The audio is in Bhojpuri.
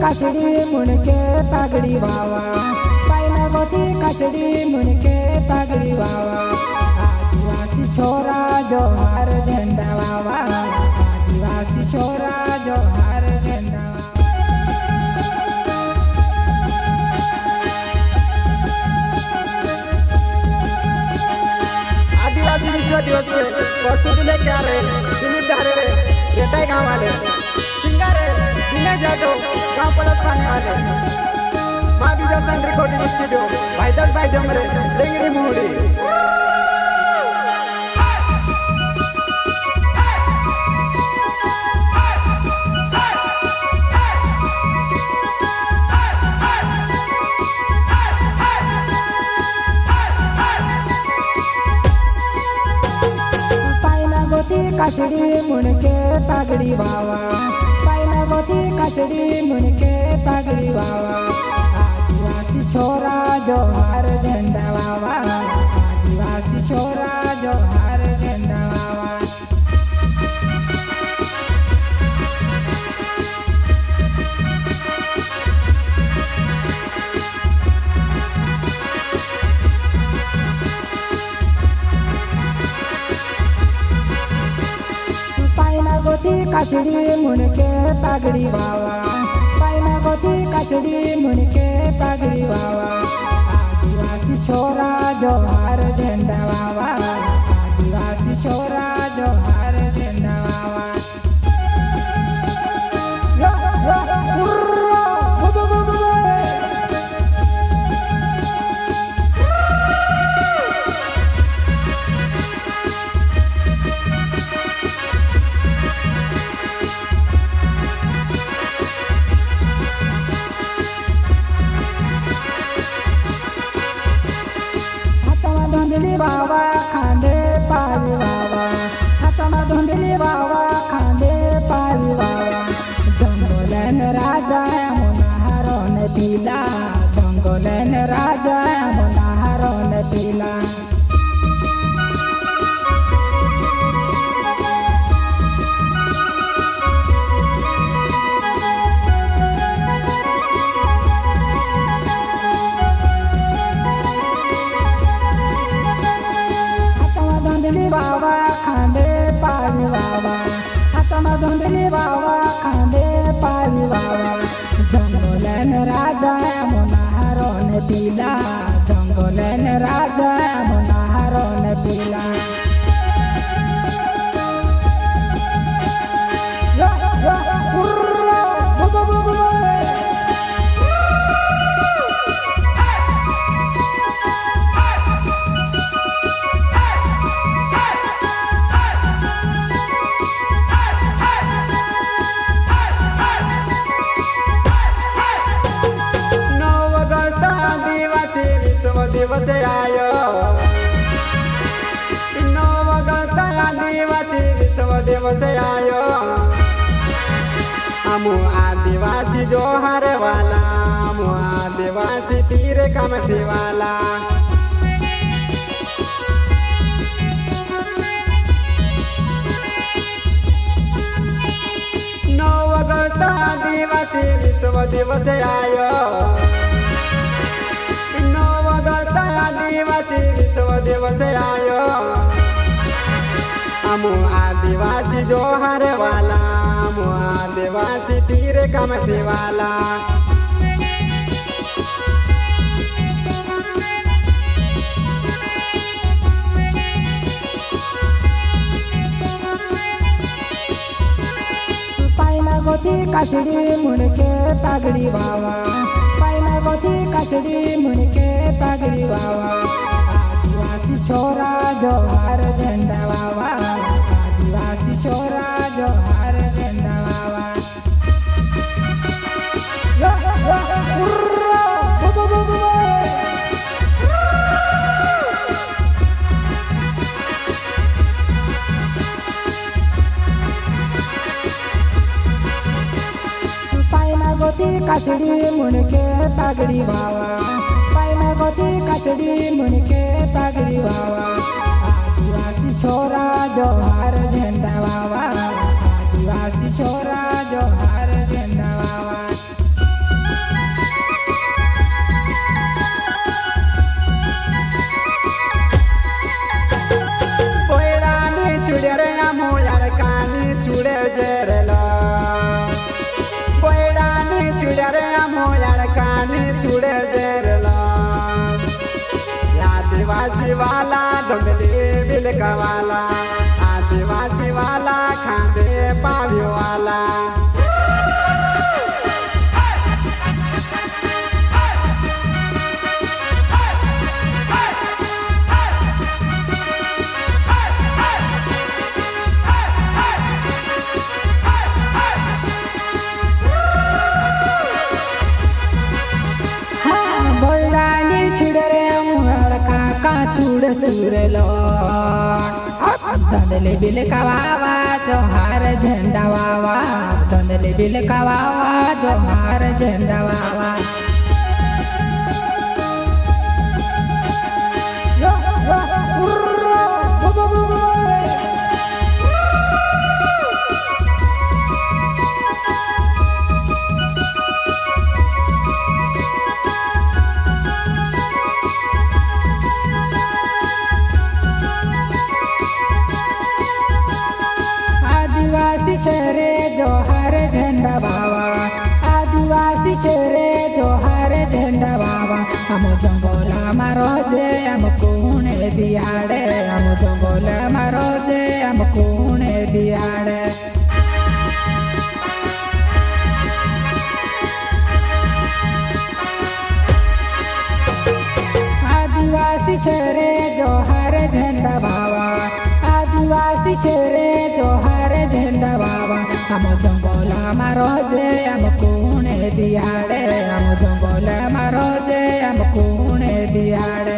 काचड़ी मुनके पागड़ी वावा पाइना गोती काचड़ी मुनके पागड़ी वावा आदिवासी छोरा जोहार झंडा वावा आदिवासी छोरा जोहार झंडा आदिवासी विश्व दिवस परसों तुले क्या रे सुनील धारे रे रेटाई गाँव वाले सिंगर दिनेश यादव गाँव पलट पाने वाले माँ बीजा सन रिकॉर्डिंग स्टूडियो भाई दस भाई जमरे लेंगड़ी मुहूड़ी काचड़ी मुनके पागड़ी वावा पाइना गोती काचड़ी मुनके पागड़ी वावा आदिवासी छोरा जोहार झंडा वावा आदिवासी छोरा जोहार झंडा वावा गोती काचड़ी मुनके पागड़ी वावा पाइना गोती काचड़ी मुनके पागड़ी वावा आदिवासी छोरा जोहार झंडा वावा आदिवासी छोरा जोहार झंडा वावा बाबा खांदे पारी बाबा हाथमा धुंधली बाबा खांदे पारी बाबा जंगलन राजा मुनाहरोन पीला जंगलन राजा मुनाहरोन पीला बाबा खांदे पारी बाबा हाथमा धुंधली बाबा खांदे पारी बाबा जंगलन राजा मुनाहरोन पीला जंगलन राजा मुनाहरोन पीला दिवस आयो 9 अगस्त आदिवासी विश्व दिवस आयो हमू आदिवासी जोहार वाला हमू आदिवासी तीर कमठी वाला अगस्त आदिवासी विश्व दिवस आयो आदिवासी विश्व दिवस आयो हमू आदिवासी जोहार वाला हमू आदिवासी तीर कमठी वाला पाइना गोती काचड़ी मुनके पागड़ी वावा पाइना गोती काचड़ी मुनके पागड़ी वावा आदिवासी छोरा जोहार झंडा वावा आदिवासी छोरा जोहार झंडा वावा पाइना गोती काचड़ी मुनके पागड़ी वावा पाइना गोती काचड़ी मुनके पागड़ी वावा आदिवासी छोरा जोहार झंडा वावा आदिवासी छोरा जोहार झंडा वावा का वाला आदिवासी वाला खांदे पाव्यो वाला चूड़ सूरलो धंधले बिल कवावा जोहार झंडा वावा धंधले बिल कवावा जोहार झंडा वावा आदिवासी चेहरे जोहार झंडा बाबा आदिवासी चेहरे जोहार झंडा बाबा हम जंगला मारो जे हम कोने बिहाड़े हम जंगला मारो जे हम कोने बिहाड़े आदिवासी चेहरे जोहार झंडा बाबा आदिवासी चेहरे जोहार झंडा बाबा हम जंगला मारो जे हम कोने बिहाड़े हम जंगला मारो जे हम कोने बिहाड़े